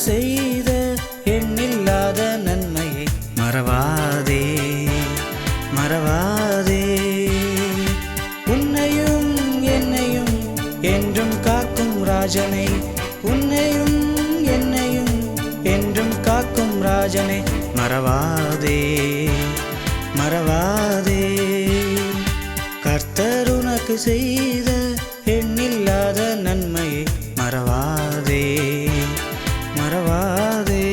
செய்த எண்ணில்லாத நன்மையை மறவாதே மறவாதே. உன்னையும் என்னையும் என்றும் காக்கும் ராஜனை, உன்னையும் என்னையும் என்றும் காக்கும் ராஜனை மறவாதே மறவாதே. கர்த்தர் உனக்கு செய்த எண்ணில்லாத நன்மையை மறவாதே மறவாதே.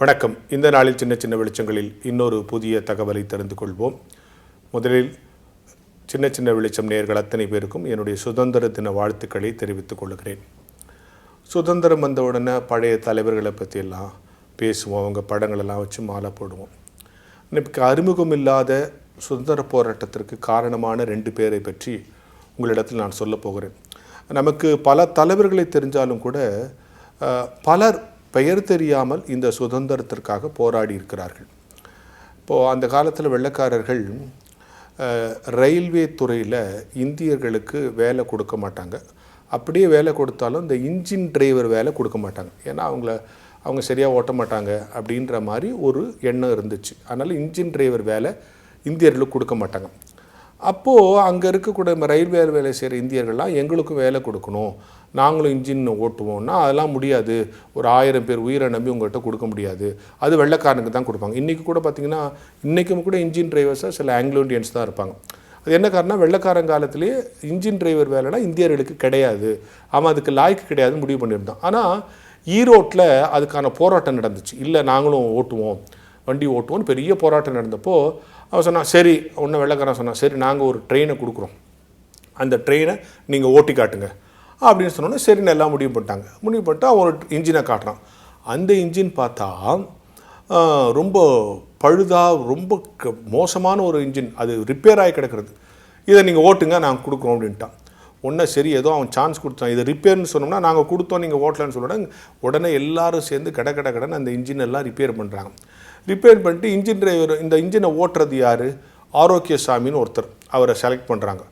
வணக்கம். இந்த நாளில் சின்ன சின்ன வெளிச்சங்களில் இன்னொரு புதிய தகவலை தெரிந்து கொள்வோம். முதலில் சின்ன சின்ன வெளிச்சம் நேயர்கள் அத்தனை பேருக்கும் என்னுடைய சுதந்திர தின வாழ்த்துக்களை தெரிவித்துக் கொள்கிறேன். சுதந்திரம் வந்த உடனே பழைய தலைவர்களை பற்றியெல்லாம் பேசுவோம், அவங்க படங்களெல்லாம் வச்சு மாலை போடுவோம். எனக்கு அறிமுகம் இல்லாத சுதந்திர போராட்டத்திற்கு காரணமான 2 பேரை பற்றி உங்களிடத்தில் நான் சொல்ல போகிறேன். நமக்கு பல தலைவர்களை தெரிஞ்சாலும் கூட பலர் பெயர் தெரியாமல் இந்த சுதந்திரத்திற்காக போராடி இருக்கிறார்கள். இப்போது அந்த காலத்தில் வெள்ளைக்காரர்கள் ரயில்வே துறையில் இந்தியர்களுக்கு வேலை கொடுக்க மாட்டாங்க. அப்படியே வேலை கொடுத்தாலும் இந்த இன்ஜின் டிரைவர் வேலை கொடுக்க மாட்டாங்க. ஏன்னா அவங்க சரியாக ஓட்ட மாட்டாங்க அப்படின்ற மாதிரி ஒரு எண்ணம் இருந்துச்சு. அதனால் இன்ஜின் டிரைவர் வேலை இந்தியர்களுக்கு கொடுக்க மாட்டாங்க. அப்போது அங்கே இருக்கக்கூடிய ரயில்வே வேலை செய்கிற இந்தியர்கள்லாம் எங்களுக்கும் வேலை கொடுக்கணும், நாங்களும் இன்ஜின் ஓட்டுவோம்னா அதெல்லாம் முடியாது, ஒரு 1000 பேர் உயிரை நம்பி உங்கள்கிட்ட கொடுக்க முடியாது, அது வெள்ளைக்காரனுக்கு தான் கொடுப்பாங்க. இன்றைக்கி கூட பார்த்திங்கன்னா இன்றைக்கும் கூட இன்ஜின் டிரைவர்ஸாக சில ஆங்கிலோ இண்டியன்ஸ் தான் இருப்பாங்க. அது என்ன காரணம், வெள்ளைக்காரன் காலத்திலேயே இன்ஜின் டிரைவர் வேலைனா இந்தியர்களுக்கு கிடையாது, அவன் அதுக்கு லாய்க்கு கிடையாதுன்னு முடிவு பண்ணியிருந்தான். ஆனால் ஈரோட்டில் அதுக்கான போராட்டம் நடந்துச்சு. இல்லை நாங்களும் ஓட்டுவோம், வண்டி ஓட்டுவோம்னு பெரிய போராட்டம் நடந்தப்போ அவன் சொன்னான், சரி ஒன்று வெள்ளைக்காரன் சொன்னான், சரி நாங்கள் ஒரு ட்ரெயினை கொடுக்குறோம், அந்த ட்ரெயினை நீங்கள் ஓட்டி காட்டுங்க அப்படின்னு சொன்னோன்னே சரின்னு எல்லாம் முடிவு பண்ணிட்டாங்க. முடிவு பண்ணிட்டு அவன் ஒரு இன்ஜினை காட்டுறான். அந்த இன்ஜின் பார்த்தா ரொம்ப பழுதாக ரொம்ப மோசமான ஒரு இன்ஜின், அது ரிப்பேர் ஆகி கிடக்கிறது. இதை நீங்கள் ஓட்டுங்க நாங்கள் கொடுக்குறோம் அப்படின்ட்டான். ஒன்றே சரி ஏதோ அவன் சான்ஸ் கொடுத்தான், இது ரிப்பேர்னு சொன்னோம்னா நாங்கள் கொடுத்தோம் நீங்கள் ஓட்டலன்னு சொல்லணும். உடனே எல்லாரும் சேர்ந்து கடன்னு அந்த இன்ஜின் எல்லாம் ரிப்பேர் பண்ணுறாங்க. ரிப்பேர் பண்ணிட்டு இன்ஜின் டிரைவர், இந்த இன்ஜினை ஓட்டுறது யார், ஆரோக்கியசாமின்னு ஒருத்தர், அவரை செலக்ட் பண்ணுறாங்க.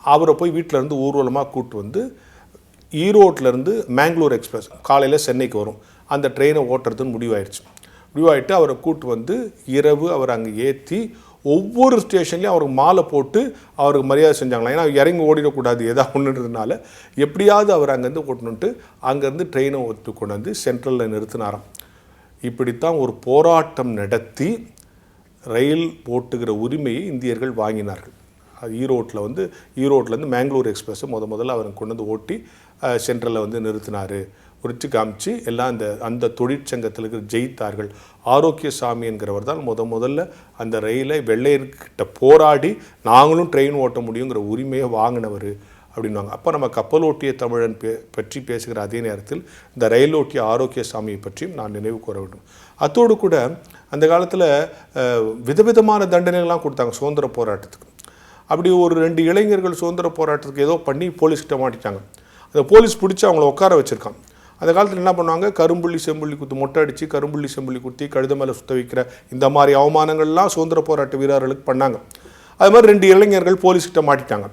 அவரை போய் வீட்டிலேருந்து ஊர்வலமாக கூப்பிட்டு வந்து ஈரோட்டிலேருந்து மேங்களூர் எக்ஸ்பிரஸ் காலையில் சென்னைக்கு வரும், அந்த ட்ரெயினை ஓட்டுறதுன்னு முடிவாயிட்டு அவரை கூப்பிட்டு வந்து இரவு அவர் அங்கே ஏற்றி ஒவ்வொரு ஸ்டேஷன்லேயும் அவருக்கு மாலை போட்டு அவருக்கு மரியாதை செஞ்சாங்களாம். ஏன்னா இறங்கி ஓடிடக்கூடாது ஏதாவது ஒன்றுன்றதுனால எப்படியாவது அவர் அங்கேருந்து ஓட்டணுன்ட்டு அங்கேருந்து ட்ரெயினை ஓட்டு கொண்டு வந்து சென்ட்ரலில் நிறுத்தினாராம். இப்படித்தான் ஒரு போராட்டம் நடத்தி ரயில் ஓட்டுகிற உரிமையை இந்தியர்கள் வாங்கினார்கள். அது ஈரோட்டிலேருந்து மேங்களூர் எக்ஸ்பிரஸை முதல்ல அவர் கொண்டு வந்து ஓட்டி சென்ட்ரலில் வந்து நிறுத்தினார். உரிச்சு காமிச்சு எல்லாம் அந்த தொழிற்சங்கத்தில் இருக்கிற ஜெயித்தார்கள். ஆரோக்கியசாமி என்கிறவர் தான் முதல்ல அந்த ரயிலை வெள்ளையர்கிட்ட போராடி நாங்களும் ட்ரெயின் ஓட்ட முடியுங்கிற உரிமையை வாங்கினவர் அப்படின்வாங்க. அப்போ நம்ம கப்பல் ஓட்டிய தமிழன் பற்றி பேசுகிற அதே நேரத்தில் இந்த ரயில் ஓட்டிய ஆரோக்கியசாமியை பற்றியும் நான் நினைவு கூற வேண்டும். அத்தோடு கூட அந்த காலத்தில் விதவிதமான தண்டனைகள்லாம் கொடுத்தாங்க சுதந்திர போராட்டத்துக்கு. அப்படி ஒரு 2 இளைஞர்கள் சுதந்திர போராட்டத்துக்கு ஏதோ பண்ணி போலீஸ்கிட்ட மாட்டிட்டாங்க. அந்த போலீஸ் பிடிச்சி அவங்கள உட்கார வச்சுருக்கான். அந்த காலத்தில் என்ன பண்ணுவாங்க, கரும்புள்ளி செம்புள்ளி குத்து, மொட்டை அடித்து கரும்புள்ளி செம்புள்ளி குத்தி கழுத மேலே சுத்த வைக்கிற இந்த மாதிரி அவமானங்கள்லாம் சுதந்திர போராட்ட வீரர்களுக்கு பண்ணாங்க. அது மாதிரி 2 இளைஞர்கள் போலீஸ்கிட்ட மாட்டிட்டாங்க.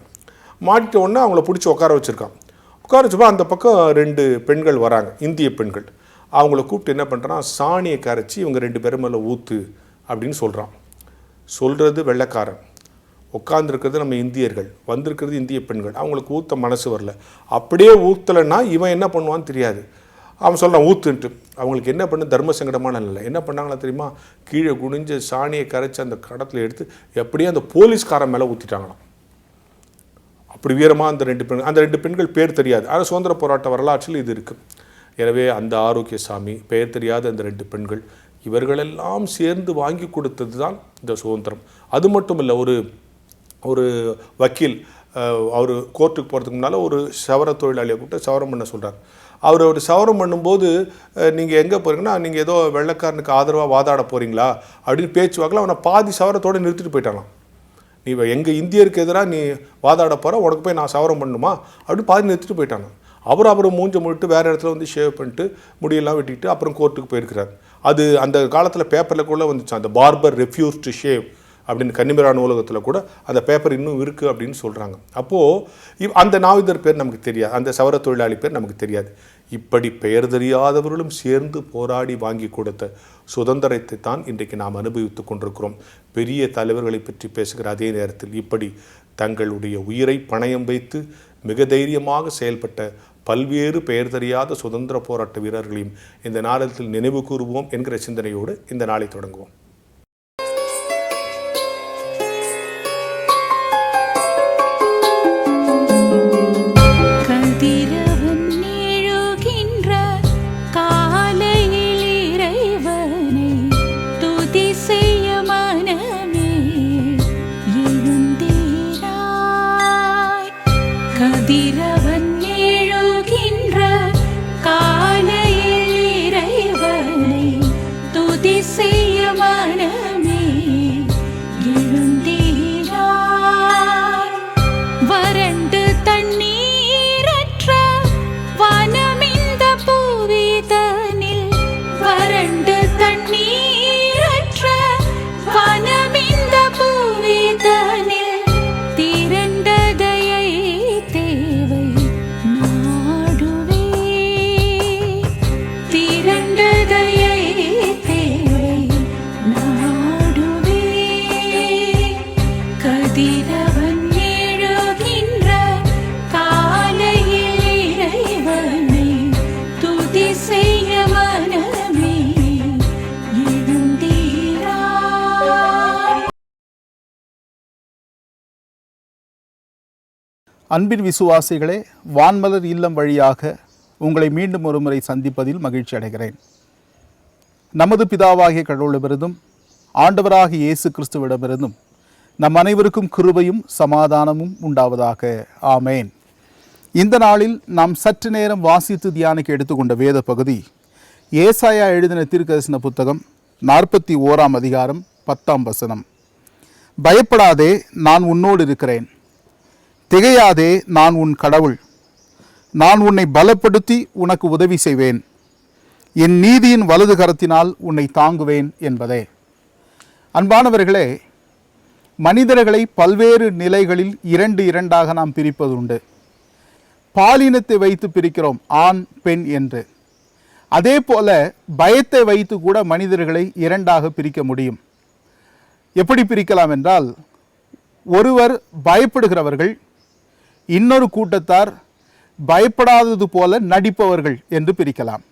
மாட்டிட்ட உடனே அவங்கள பிடிச்சி உட்கார வச்சுருக்கான். உட்கார வச்சப்போ அந்த பக்கம் 2 பெண்கள் வராங்க, இந்திய பெண்கள். அவங்கள கூப்பிட்டு என்ன பண்ணுறான், சாணியை கரைச்சி இவங்க 2 பேரும் மேலே ஊற்று அப்படின்னு சொல்கிறான். சொல்கிறது வெள்ளைக்காரன், உட்காந்துருக்கிறது நம்ம இந்தியர்கள், வந்திருக்கிறது இந்திய பெண்கள். அவங்களுக்கு ஊற்ற மனசு வரல. அப்படியே ஊற்றலைன்னா இவன் என்ன பண்ணுவான்னு தெரியாது. அவன் சொல்கிறான் ஊற்றுன்ட்டு. அவங்களுக்கு என்ன பண்ணு, தர்ம சங்கடமான இல்லை. என்ன பண்ணாங்களா தெரியுமா, கீழே குனிஞ்சு சாணியை கரைச்சி அந்த கடத்தில் எடுத்து எப்படியே அந்த போலீஸ்காரன் மேலே ஊற்றிட்டாங்களாம். அப்படி வீரமாக அந்த 2 பெண்கள் பேர் தெரியாது, ஆனால் சுதந்திர போராட்ட வரலாற்றில் இது இருக்குது. எனவே அந்த ஆரோக்கியசாமி, பெயர் தெரியாத அந்த 2 பெண்கள், இவர்களெல்லாம் சேர்ந்து வாங்கி கொடுத்தது தான் இந்த சுதந்திரம். அது மட்டும் இல்லை, ஒரு வக்கீல் அவர் கோர்ட்டுக்கு போகிறதுக்கு முன்னால் ஒரு சவர தொழிலாளியை கூப்பிட்டு சவரம் பண்ண சொல்கிறார். அவர் ஒரு சவரம் பண்ணும்போது நீங்கள் எங்கே போகிறீங்கன்னா நீங்கள் ஏதோ வெள்ளைக்காரனுக்கு ஆதரவாக வாதாட போகிறீங்களா அப்படின்னு பேச்சுவாக்கில் அவனை பாதி சவரத்தோடு நிறுத்திட்டு போயிட்டானான். நீ எங்கள் இந்தியருக்கு எதிராக நீ வாதாட போகிற, உனக்கு போய் நான் சவரம் பண்ணணுமா அப்படின்னு பாதி நிறுத்திட்டு போயிட்டானான். அப்புறம் மூஞ்ச முட்டு வேறு இடத்துல வந்து ஷேவ் பண்ணிட்டு முடியெல்லாம் வெட்டிட்டு அப்புறம் கோர்ட்டுக்கு போயிருக்கிறார். அது அந்த காலத்தில் பேப்பரில் கூட வந்துச்சு, அந்த பார்பர் ரெஃப்யூஸ் டு ஷேவ் அப்படின்னு கன்னிமரா நூலகத்தில் கூட அந்த பேப்பர் இன்னும் இருக்குது அப்படின்னு சொல்கிறாங்க. அப்போது அந்த நாவிதர் பேர் நமக்கு தெரியாது, அந்த சவர தொழிலாளி பேர் நமக்கு தெரியாது. இப்படி பெயர் தெரியாதவர்களும் சேர்ந்து போராடி வாங்கி கொடுத்த சுதந்திரத்தை தான் இன்றைக்கு நாம் அனுபவித்து கொண்டிருக்கிறோம். பெரிய தலைவர்களை பற்றி பேசுகிற அதே நேரத்தில் இப்படி தங்களுடைய உயிரை பணயம் வைத்து மிக தைரியமாக செயல்பட்ட பல்வேறு பெயர் தெரியாத சுதந்திர போராட்ட வீரர்களையும் இந்த நாளத்தில் நினைவு கூறுவோம் என்கிற சிந்தனையோடு இந்த நாளை தொடங்குவோம். அன்பின் விசுவாசிகளே, வான்மலர் இல்லம் வழியாக உங்களை மீண்டும் ஒரு முறை சந்திப்பதில் மகிழ்ச்சி அடைகிறேன். நமது பிதாவாகிய கடவுளிடமிருந்தும் ஆண்டவராகிய இயேசு கிறிஸ்துவிடமிருந்தும் நம் அனைவருக்கும் கிருபையும் சமாதானமும் உண்டாவதாக. ஆமேன். இந்த நாளில் நாம் சற்று நேரம் வாசித்து தியானிக்க எடுத்துக்கொண்ட வேத பகுதி ஏசாயா எழுதின தீர்க்கதரிசன புத்தகம் 41ஆம் அதிகாரம் 10ஆம் வசனம். பயப்படாதே, நான் உன்னோடு இருக்கிறேன். திகையாதே, நான் உன் கடவுள். நான் உன்னை பலப்படுத்தி உனக்கு உதவி செய்வேன். என் நீதியின் வலது கரத்தினால் உன்னை தாங்குவேன் என்பதே. அன்பானவர்களே, மனிதர்களை பல்வேறு நிலைகளில் இரண்டாக நாம் பிரிப்பது உண்டு. பாலினத்தை வைத்து பிரிக்கிறோம், ஆண் பெண் என்று. அதே போல பயத்தை வைத்து கூட மனிதர்களை இரண்டாக பிரிக்க முடியும். எப்படி பிரிக்கலாம் என்றால், ஒருவர் பயப்படுகிறவர்கள், இன்னொரு கூட்டத்தார் பயப்படாதது போல நடிப்பவர்கள் என்று பிரிக்கலாம்.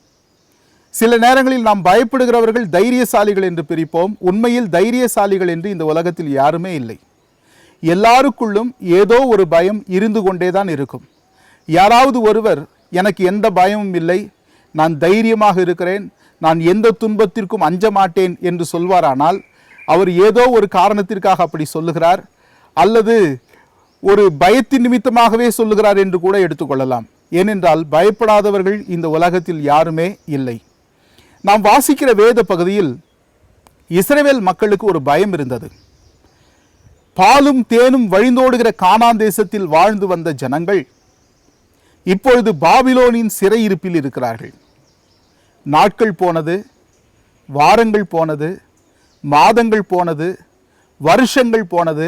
சில நேரங்களில் நாம் பயப்படுகிறவர்கள் தைரியசாலிகள் என்று பிரிப்போம். உண்மையில் தைரியசாலிகள் என்று இந்த உலகத்தில் யாருமே இல்லை. எல்லாருக்குள்ளும் ஏதோ ஒரு பயம் இருந்து கொண்டே தான் இருக்கும். யாராவது ஒருவர் எனக்கு எந்த பயமும் இல்லை, நான் தைரியமாக இருக்கிறேன், நான் எந்த துன்பத்திற்கும் அஞ்ச மாட்டேன் என்று சொல்வாரானால் அவர் ஏதோ ஒரு காரணத்திற்காக அப்படி சொல்லுகிறார், அல்லது ஒரு பயத்தின் நிமித்தமாகவே சொல்லுகிறார் என்று கூட எடுத்துக்கொள்ளலாம். ஏனென்றால் பயப்படாதவர்கள் இந்த உலகத்தில் யாருமே இல்லை. நாம் வாசிக்கிற வேத பகுதியில் இஸ்ரவேல் மக்களுக்கு ஒரு பயம் இருந்தது. பாலும் தேனும் வழிந்தோடுகிற கானான் தேசத்தில் வாழ்ந்து வந்த ஜனங்கள் இப்பொழுது பாபிலோனின் சிறையிருப்பில் இருக்கிறார்கள். நாட்கள் போனது, வாரங்கள் போனது, மாதங்கள் போனது, வருஷங்கள் போனது.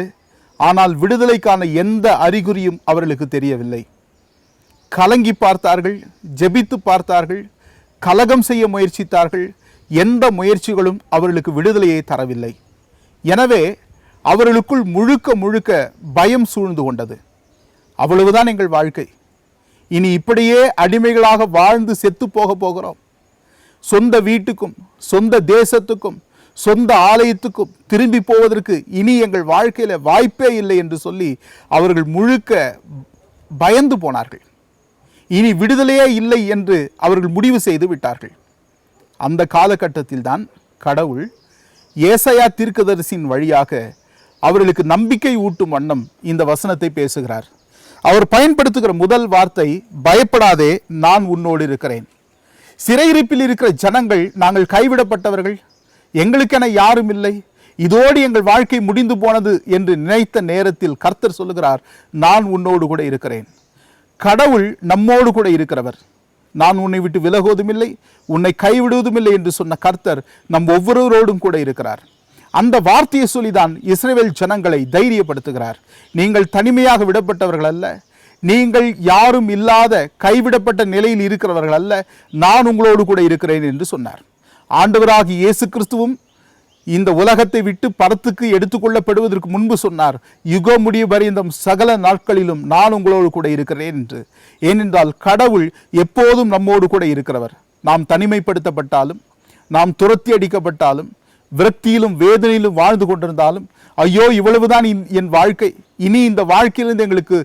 ஆனால் விடுதலைக்கான எந்த அறிகுறியும் அவர்களுக்கு தெரியவில்லை. கலங்கி பார்த்தார்கள், ஜெபித்து பார்த்தார்கள், கலகம் செய்ய முயற்சித்தார்கள். எந்த முயற்சிகளும் அவர்களுக்கு விடுதலையை தரவில்லை. எனவே அவர்களுக்குள் முழுக்க பயம் சூழ்ந்து கொண்டது. அவ்வளவுதான் எங்கள் வாழ்க்கை, இனி இப்படியே அடிமைகளாக வாழ்ந்து செத்து போகிறோம். சொந்த வீட்டுக்கும் சொந்த தேசத்துக்கும் சொந்த ஆலயத்துக்கும் திரும்பி போவதற்கு இனி எங்கள் வாழ்க்கையில் வாய்ப்பே இல்லை என்று சொல்லி அவர்கள் முழுக்க பயந்து போனார்கள். இனி விடுதலையே இல்லை என்று அவர்கள் முடிவு செய்து விட்டார்கள். அந்த காலகட்டத்தில் தான் கடவுள் ஏசாயா தீர்க்கதரிசியின் வழியாக அவர்களுக்கு நம்பிக்கை ஊட்டும் வண்ணம் இந்த வசனத்தை பேசுகிறார். அவர் பயன்படுத்துகிற முதல் வார்த்தை, பயப்படாதே, நான் உன்னோடு இருக்கிறேன். சிறையிருப்பில் இருக்கிற ஜனங்கள், நாங்கள் கைவிடப்பட்டவர்கள், எங்களுக்கென யாரும் இல்லை, இதோடு எங்கள் வாழ்க்கை முடிந்து போனது என்று நினைத்த நேரத்தில் கர்த்தர் சொல்லுகிறார், நான் உன்னோடு கூட இருக்கிறேன். கடவுள் நம்மோடு கூட இருக்கிறவர். நான் உன்னை விட்டு விலகுவதும் இல்லை, உன்னை கைவிடுவதும் இல்லை என்று சொன்ன கர்த்தர் நம் ஒவ்வொருவரோடும் கூட இருக்கிறார். அந்த வார்த்தையை சொல்லிதான் இஸ்ரவேல் ஜனங்களை தைரியப்படுத்துகிறார். நீங்கள் தனிமையாக விடப்பட்டவர்கள் அல்ல, நீங்கள் யாரும் இல்லாத கைவிடப்பட்ட நிலையில் இருக்கிறவர்கள் அல்ல, நான் உங்களோடு கூட இருக்கிறேன் என்று சொன்னார். ஆண்டவராகிய இயேசு கிறிஸ்துவும் இந்த உலகத்தை விட்டு பரத்துக்கு எடுத்துக்கொள்ளப்படுவதற்கு முன்பு சொன்னார், யுக முடிவு பரியந்தம் சகல நாட்களிலும் நான் உங்களோடு கூட இருக்கிறேன் என்று. ஏனென்றால் கடவுள் எப்போதும் நம்மோடு கூட இருக்கிறவர். நாம் தனிமைப்படுத்தப்பட்டாலும், நாம் துரத்தி அடிக்கப்பட்டாலும், விரக்தியிலும் வேதனையிலும் வாழ்ந்து கொண்டிருந்தாலும், ஐயோ இவ்வளவுதான் என் வாழ்க்கை, இனி இந்த வாழ்க்கையிலிருந்து எங்களுக்கு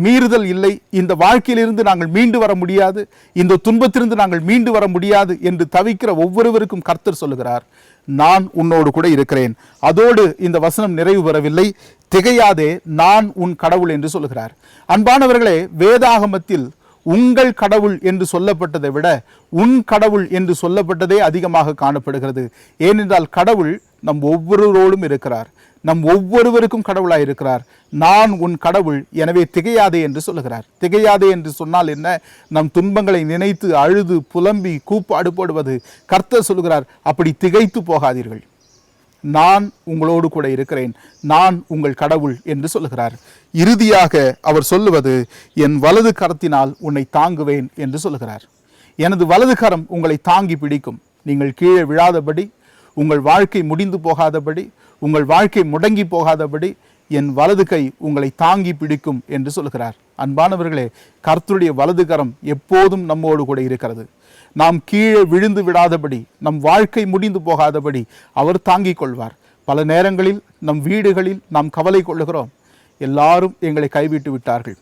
மீறுதல் இல்லை, இந்த வாழ்க்கையிலிருந்து நாங்கள் மீண்டு வர முடியாது, இந்த துன்பத்திலிருந்து நாங்கள் மீண்டு வர முடியாது என்று தவிக்கிற ஒவ்வொருவருக்கும் கர்த்தர் சொல்லுகிறார், நான் உன்னோடு கூட இருக்கிறேன். அதோடு இந்த வசனம் நிறைவு பெறவில்லை, திகையாதே, நான் உன் கடவுள் என்று சொல்லுகிறார். அன்பானவர்களே, வேதாகமத்தில் உங்கள் கடவுள் என்று சொல்லப்பட்டதை விட உன் கடவுள் என்று சொல்லப்பட்டதே அதிகமாக காணப்படுகிறது. ஏனென்றால் கடவுள் நம் ஒவ்வொருவரோடும் இருக்கிறார், நம் ஒவ்வொருவருக்கும் கடவுளாய் இருக்கிறார். நான் உன் கடவுள், எனவே திகையாதே என்று சொல்லுகிறார். திகையாதே என்று சொன்னால் என்ன? நம் துன்பங்களை நினைத்து அழுது புலம்பி கூப்பாடு போடுவது. கர்த்தர் சொல்லுகிறார், அப்படி திகைத்து போகாதீர்கள், நான் உங்களோடு கூட இருக்கிறேன், நான் உங்கள் கடவுள் என்று சொல்லுகிறார். இறுதியாக அவர் சொல்லுவது, என் வலது கரத்தினால் உன்னை தாங்குவேன் என்று சொல்லுகிறார். எனது வலது கரம் உங்களை தாங்கி பிடிக்கும். நீங்கள் கீழே விழாதபடி, உங்கள் வாழ்க்கை முடிந்து போகாதபடி, உங்கள் வாழ்க்கை முடங்கி போகாதபடி என் வலது கை உங்களை தாங்கி பிடிக்கும் என்று சொல்கிறார். அன்பானவர்களே, கர்த்தருடைய வலது கரம் எப்போதும் நம்மோடு கூட இருக்கிறது. நாம் கீழே விழுந்து விடாதபடி, நம் வாழ்க்கை முடிந்து போகாதபடி அவர் தாங்கிக் கொள்வார். பல நேரங்களில் நம் வீடுகளில் நாம் கவலை கொள்ளுகிறோம், எல்லாரும் எங்களை கைவிட்டு விட்டார்கள்,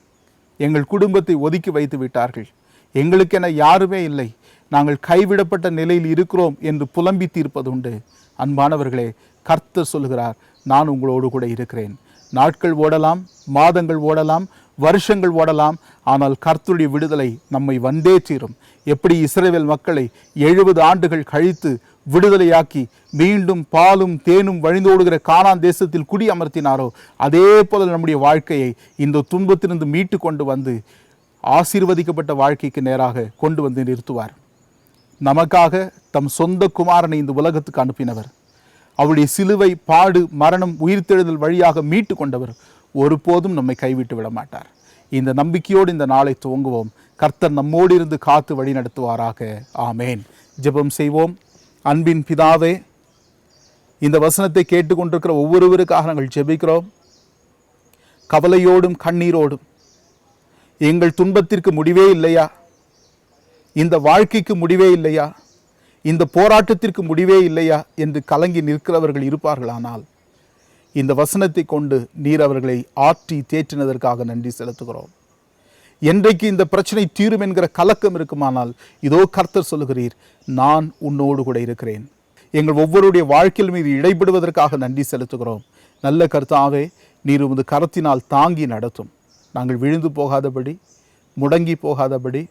எங்கள் குடும்பத்தை ஒதுக்கி வைத்து விட்டார்கள், எங்களுக்கென யாருமே இல்லை, நாங்கள் கைவிடப்பட்ட நிலையில் இருக்கிறோம் என்று புலம்பி தீர்ப்பது உண்டு. அன்பானவர்களே, கர்த்தர் சொல்லுகிறார், நான் உங்களோடு கூட இருக்கிறேன். நாட்கள் ஓடலாம், மாதங்கள் ஓடலாம், வருஷங்கள் ஓடலாம், ஆனால் கர்த்தருடைய விடுதலை நம்மை வந்தே தீரும். எப்படி இஸ்ரவேல் மக்களை 70 ஆண்டுகள் கழித்து விடுதலையாக்கி மீண்டும் பாலும் தேனும் வழிந்தோடுகிற கானான் தேசத்தில் குடி அமர்த்தினாரோ, அதே போல நம்முடைய வாழ்க்கையை இந்த துன்பத்திலிருந்து மீட்டு கொண்டு வந்து ஆசீர்வதிக்கப்பட்ட வாழ்க்கைக்கு நேராக கொண்டு வந்து நிறுத்துவார். நமக்காக தம் சொந்த குமாரனை இந்த உலகத்துக்கு அனுப்பினவர், அவருடைய சிலுவை பாடு மரணம் உயிர்த்தெழுதல் வழியாக மீட்டு கொண்டவர் ஒருபோதும் நம்மை கைவிட்டு விட மாட்டார். இந்த நம்பிக்கையோடு இந்த நாளை துவங்குவோம். கர்த்தர் நம்மோடு இருந்து காத்து வழி நடத்துவாராக. ஆமேன். ஜெபம் செய்வோம். அன்பின் பிதாவே, இந்த வசனத்தை கேட்டுக்கொண்டிருக்கிற ஒவ்வொருவருக்காக நாங்கள் ஜெபிக்கிறோம். கவலையோடும் கண்ணீரோடும், எங்கள் துன்பத்திற்கு முடிவே இல்லையா, இந்த வாழ்க்கைக்கு முடிவே இல்லையா, இந்த போராட்டத்திற்கு முடிவே இல்லையா என்று கலங்கி நிற்கிறவர்கள் இருப்பார்களானால், இந்த வசனத்தை கொண்டு நீர் அவர்களை ஆற்றி தேற்றினதற்காக நன்றி செலுத்துகிறோம். என்றைக்கு இந்த பிரச்சனை தீரும் என்கிற கலக்கம் இருக்குமானால், இதோ கர்த்தர் சொல்லுகிறீர், நான் உன்னோடு கூட இருக்கிறேன். எங்கள் ஒவ்வொருடைய வாழ்க்கையில் மீது இடைபடுவதற்காக நன்றி செலுத்துகிறோம். நல்ல கர்த்தாவே, நீர் உமது கரத்தினால் தாங்கி நடத்தும். நாங்கள் விழுந்து போகாதபடி, முடங்கி போகாதபடி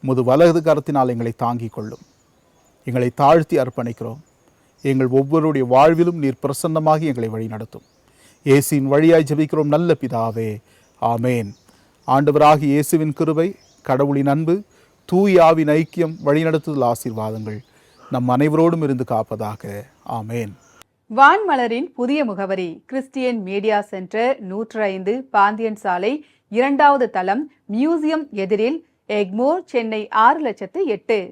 உமது வலது கரத்தினால் எங்களை தாங்கி கொள்ளும். எங்களை தாழ்த்தி அர்ப்பணிக்கிறோம். எங்கள் ஒவ்வொருடைய வாழ்விலும் நீர் பிரசன்னமாகி எங்களை வழி நடத்தும். இயேசுவின் வழியாய் ஜெபிக்கிறோம் நல்ல பிதாவே. ஆமேன். ஆண்டவராகிய இயேசுவின் கிருபை, கடவுளின் அன்பு, தூய ஆவியின் ஐக்கியம், வழிநடத்துதல், ஆசீர்வாதங்கள் நம் அனைவரோடும் இருந்து காப்பதாக. ஆமேன். வான்மலரின் புதிய முகவரி: கிறிஸ்டியன் மீடியா சென்டர், 105 பாந்தியன் சாலை, 2வது தளம், மியூசியம் எதிரில், எக்மோர், சென்னை 6,08,000.